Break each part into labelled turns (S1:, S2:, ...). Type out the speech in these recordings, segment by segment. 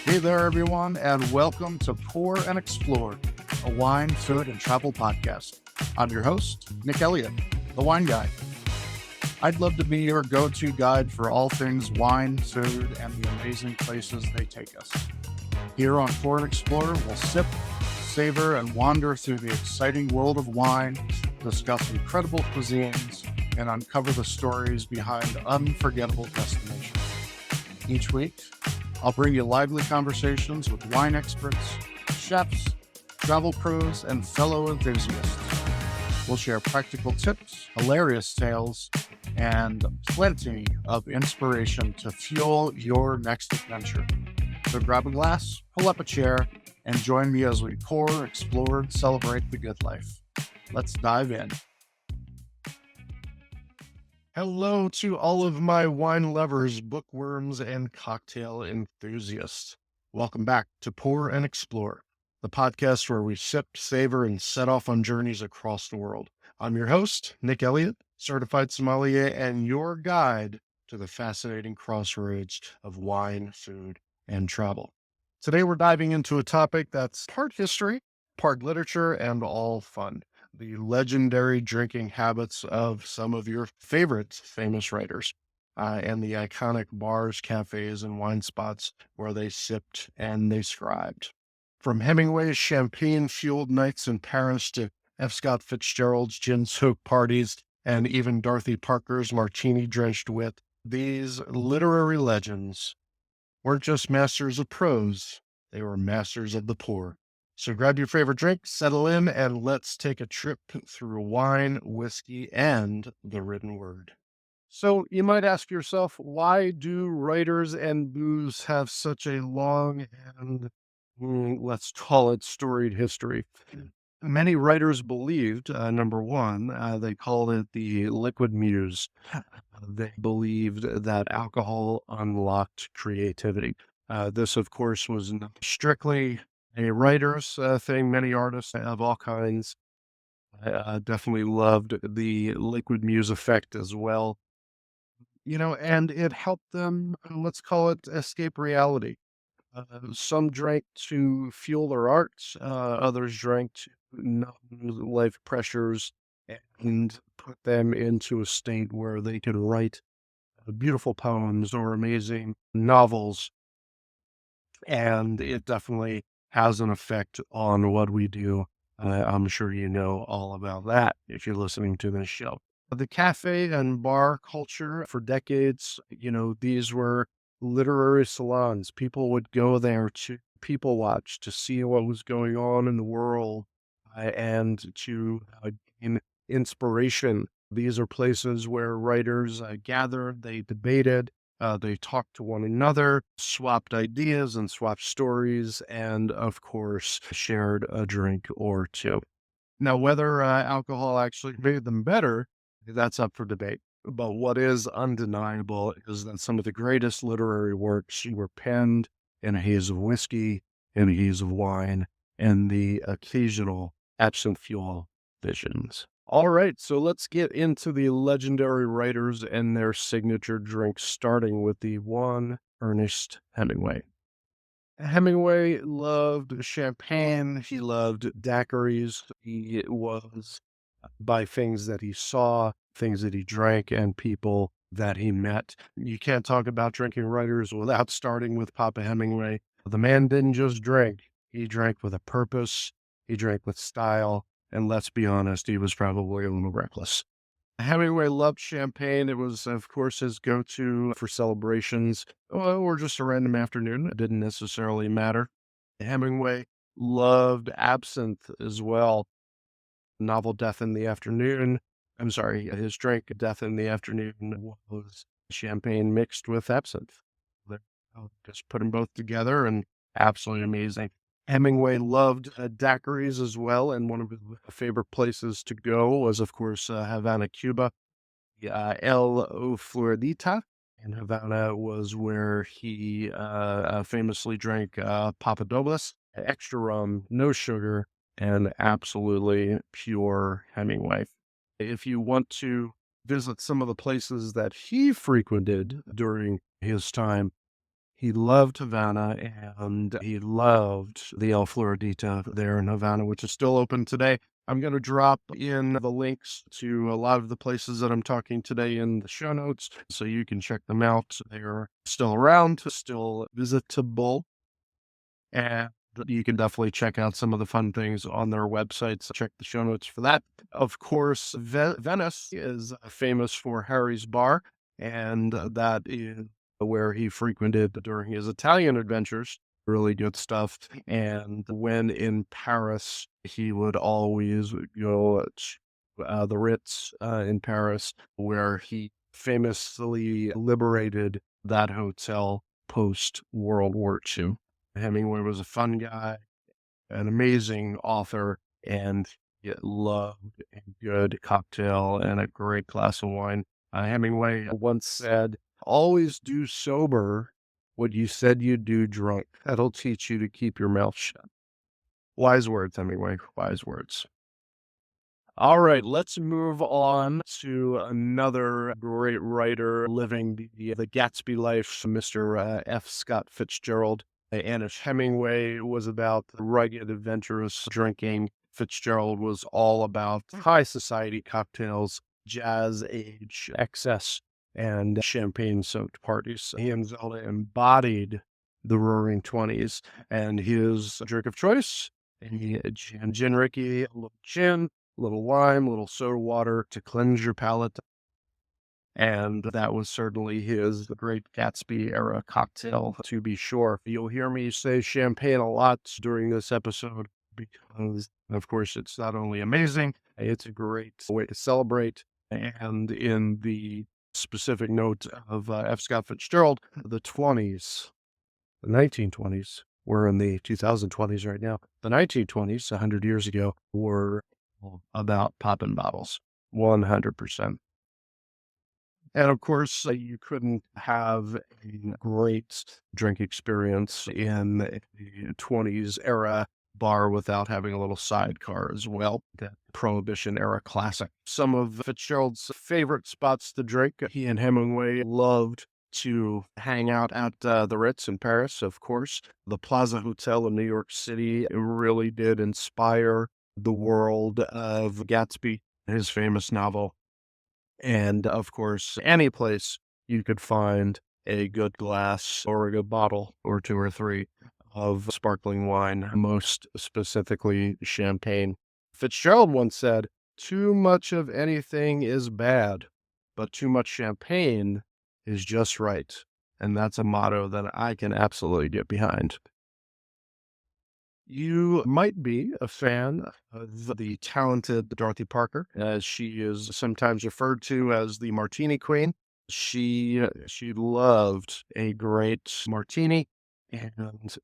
S1: Hey there, everyone, and welcome to Pour and Explore, a wine, food, and travel podcast. I'm your host, Nick Elliott, the wine guy. I'd love to be your go-to guide for all things wine, food, and the amazing places they take us. Here on Pour and Explore, we'll sip, savor, and wander through the exciting world of wine, discuss incredible cuisines, and uncover the stories behind unforgettable destinations. Each week, I'll bring you lively conversations with wine experts, chefs, travel pros, and fellow enthusiasts. We'll share practical tips, hilarious tales, and plenty of inspiration to fuel your next adventure. So grab a glass, pull up a chair, and join me as we pour, explore, and celebrate the good life. Let's dive in. Hello to all of my wine lovers, bookworms, and cocktail enthusiasts. Welcome back to Pour and Explore, the podcast where we sip, savor, and set off on journeys across the world. I'm your host, Nick Elliott, certified sommelier, and your guide to the fascinating crossroads of wine, food, and travel. Today we're diving into a topic that's part history, part literature, and all fun. The legendary drinking habits of some of your favorite famous writers, and the iconic bars, cafes, and wine spots where they sipped and they scribed. From Hemingway's champagne-fueled nights in Paris to F. Scott Fitzgerald's gin-soaked parties, and even Dorothy Parker's martini-drenched wit, these literary legends weren't just masters of prose, they were masters of the pour. So grab your favorite drink, settle in, and let's take a trip through wine, whiskey, and the written word. So you might ask yourself, why do writers and booze have such a long and, let's call it, storied history? Many writers believed, number one, they called it the liquid muse. They believed that alcohol unlocked creativity. This, of course, was not strictly a writer's thing. Many artists of all kinds definitely loved the liquid muse effect as well. And it helped them, let's call it, escape reality. Some drank to fuel their arts, others drank to numb life pressures and put them into a state where they could write beautiful poems or amazing novels. And it definitely has an effect on what we do. I'm sure you know all about that if you're listening to this show. The cafe and bar culture for decades, these were literary salons. People would go there to people watch, to see what was going on in the world, and to gain inspiration. These are places where writers gathered, they debated, they talked to one another, swapped ideas and swapped stories, and of course, shared a drink or two. Now, whether alcohol actually made them better, that's up for debate. But what is undeniable is that some of the greatest literary works were penned in a haze of whiskey, in a haze of wine, and the occasional absinthe fuel visions. All right, so let's get into the legendary writers and their signature drinks, starting with the one Ernest Hemingway. Hemingway loved champagne. He loved daiquiris. He was by things that he saw, things that he drank, and people that he met. You can't talk about drinking writers without starting with Papa Hemingway. The man didn't just drink. He drank with a purpose. He drank with style. And let's be honest, he was probably a little reckless. Hemingway loved champagne. It was, of course, his go-to for celebrations or just a random afternoon. It didn't necessarily matter. Hemingway loved absinthe as well. Novel Death in the Afternoon. I'm sorry, his drink Death in the Afternoon was champagne mixed with absinthe. Just put them both together and absolutely amazing. Hemingway loved daiquiris as well, and one of his favorite places to go was, of course, Havana, Cuba. El Floridita in Havana was where he famously drank Papadobas, extra rum, no sugar, and absolutely pure Hemingway. If you want to visit some of the places that he frequented during his time He loved Havana and he loved the El Floridita there in Havana, which is still open today. I'm going to drop in the links to a lot of the places that I'm talking today in the show notes so you can check them out. They're still around, still visitable, and you can definitely check out some of the fun things on their websites. Check the show notes for that. Of course, Venice is famous for Harry's Bar, and that is where he frequented during his Italian adventures. Really good stuff. And when in Paris, he would always go to the Ritz in Paris, where he famously liberated that hotel post World War II. Hemingway was a fun guy, an amazing author, and he loved a good cocktail and a great glass of wine. Hemingway once said, "Always do sober what you said you'd do drunk. That'll teach you to keep your mouth shut." Wise words, Hemingway, wise words. All right, let's move on to another great writer living the Gatsby life, Mr. F. Scott Fitzgerald. Ernest Hemingway was about rugged, adventurous drinking. Fitzgerald was all about high society cocktails, jazz age, excess, and champagne-soaked parties. He and Zelda embodied the Roaring Twenties, and his drink of choice, gin Ricky, a little gin, a little lime, a little soda water to cleanse your palate. And that was certainly his Great Gatsby era cocktail, to be sure. You'll hear me say champagne a lot during this episode because, of course, it's not only amazing, it's a great way to celebrate. And in the specific note of F. Scott Fitzgerald, the 20s, the 1920s, we're in the 2020s right now. The 1920s, 100 years ago, were about popping bottles, 100%. And of course, you couldn't have a great drink experience in the 20s era bar without having a little sidecar as well. That Prohibition era classic. Some of Fitzgerald's favorite spots to drink. He and Hemingway loved to hang out at the Ritz in Paris, of course. The Plaza Hotel in New York City really did inspire the world of Gatsby, his famous novel. And of course, any place you could find a good glass or a good bottle or two or three of sparkling wine, most specifically champagne. Fitzgerald once said, "Too much of anything is bad, but too much champagne is just right." And that's a motto that I can absolutely get behind. You might be a fan of the talented Dorothy Parker, as she is sometimes referred to as the Martini Queen. She loved a great martini, and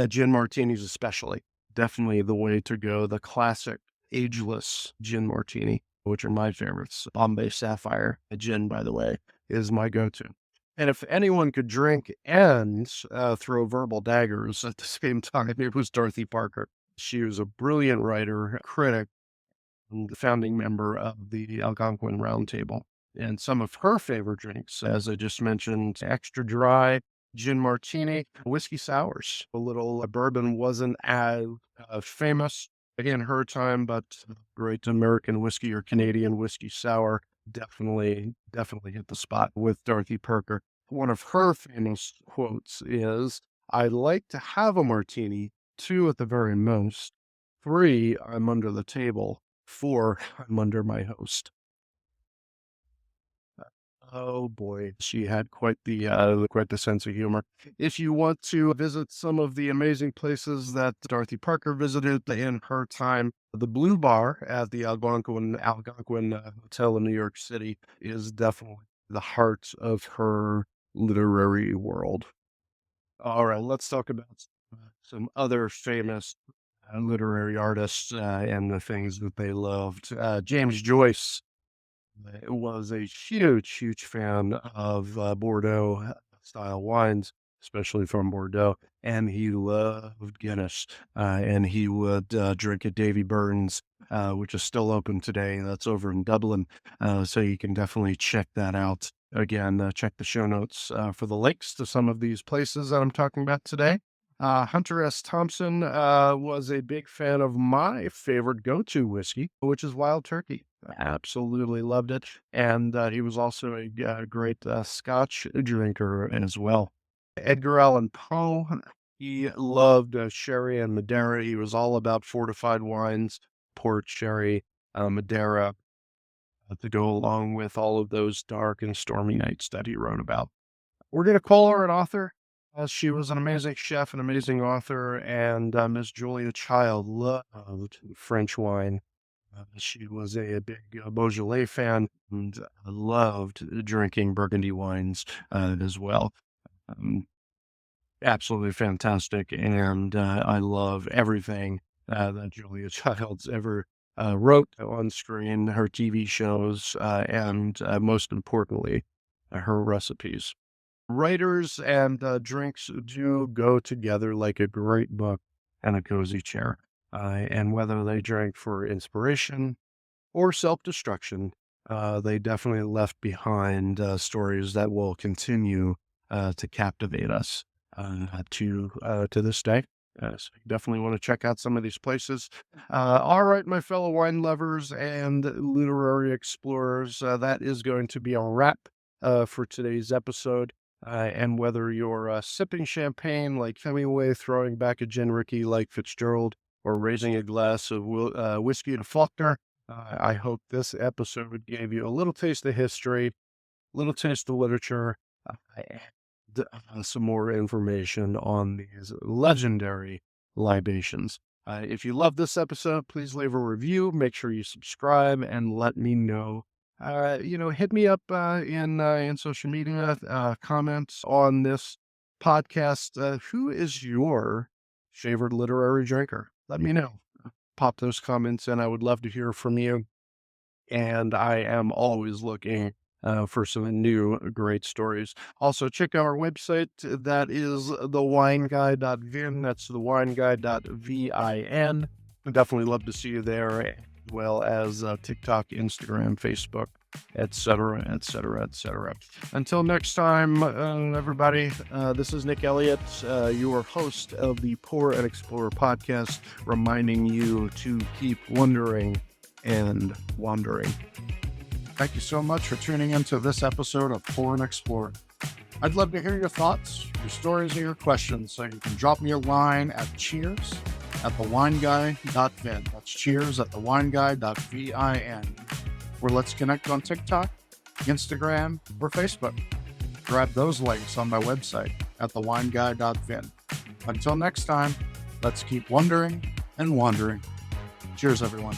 S1: gin martinis especially. Definitely the way to go. The classic ageless gin martini, which are my favorites. Bombay Sapphire gin, by the way, is my go-to. And if anyone could drink and throw verbal daggers at the same time, it was Dorothy Parker. She was a brilliant writer, critic, and the founding member of the Algonquin Round Table. And some of her favorite drinks, as I just mentioned, extra dry, gin martini, whiskey sours. A little bourbon wasn't as famous in her time, but great American whiskey or Canadian whiskey sour definitely hit the spot with Dorothy Parker. One of her famous quotes is, "I like to have a martini, two at the very most. Three, I'm under the table. Four, I'm under my host." Oh boy, she had quite the sense of humor. If you want to visit some of the amazing places that Dorothy Parker visited in her time, the Blue Bar at the Algonquin Hotel in New York City is definitely the heart of her literary world. All right, let's talk about some other famous literary artists and the things that they loved. James Joyce was a huge fan of Bordeaux style wines, especially from Bordeaux, and he loved Guinness. And he would drink at Davy Byrne's, which is still open today. That's over in Dublin, so you can definitely check that out. Again, check the show notes for the links to some of these places that I'm talking about today. Hunter S. Thompson was a big fan of my favorite go-to whiskey, which is Wild Turkey. I absolutely loved it. And he was also a great Scotch drinker as well. Edgar Allan Poe, he loved sherry and Madeira. He was all about fortified wines, port, sherry, Madeira, to go along with all of those dark and stormy nights that he wrote about. We're going to call her an author, as she was an amazing chef, an amazing author, and Miss Julia Child loved French wine. She was a big Beaujolais fan and loved drinking Burgundy wines as well. Um, Absolutely fantastic, and I love everything that Julia Childs ever wrote on screen, her TV shows, and most importantly, her recipes. Writers and drinks do go together like a great book and a cozy chair. And whether they drank for inspiration or self-destruction, they definitely left behind stories that will continue to captivate us to this day. So you definitely want to check out some of these places. All right, my fellow wine lovers and literary explorers, that is going to be a wrap for today's episode. And whether you're sipping champagne like Hemingway, throwing back a gin Rickey like Fitzgerald, or raising a glass of whiskey to Faulkner, I hope this episode gave you a little taste of history, a little taste of literature, and some more information on these legendary libations. If you love this episode, please leave a review, make sure you subscribe, and let me know. Hit me up in social media, comments on this podcast. Who is your favorite literary drinker? Let me know. Pop those comments in. I would love to hear from you. And I am always looking for some new great stories. Also, check out our website. That is thewineguy.vin. That's thewineguy.vin. I'd definitely love to see you there, as well as TikTok, Instagram, Facebook, etc., etc., etc. Until next time, everybody, this is Nick Elliott, your host of the Pour and Explore podcast, reminding you to keep wondering and wandering. Thank you so much for tuning into this episode of Pour and Explore. I'd love to hear your thoughts, your stories, and your questions, so you can drop me a line at cheers@thewineguy.vin. That's cheers@thewineguy.vin. Or let's connect on TikTok, Instagram, or Facebook. Grab those links on my website at thewineguy.vin. Until next time, let's keep wondering and wandering. Cheers, everyone.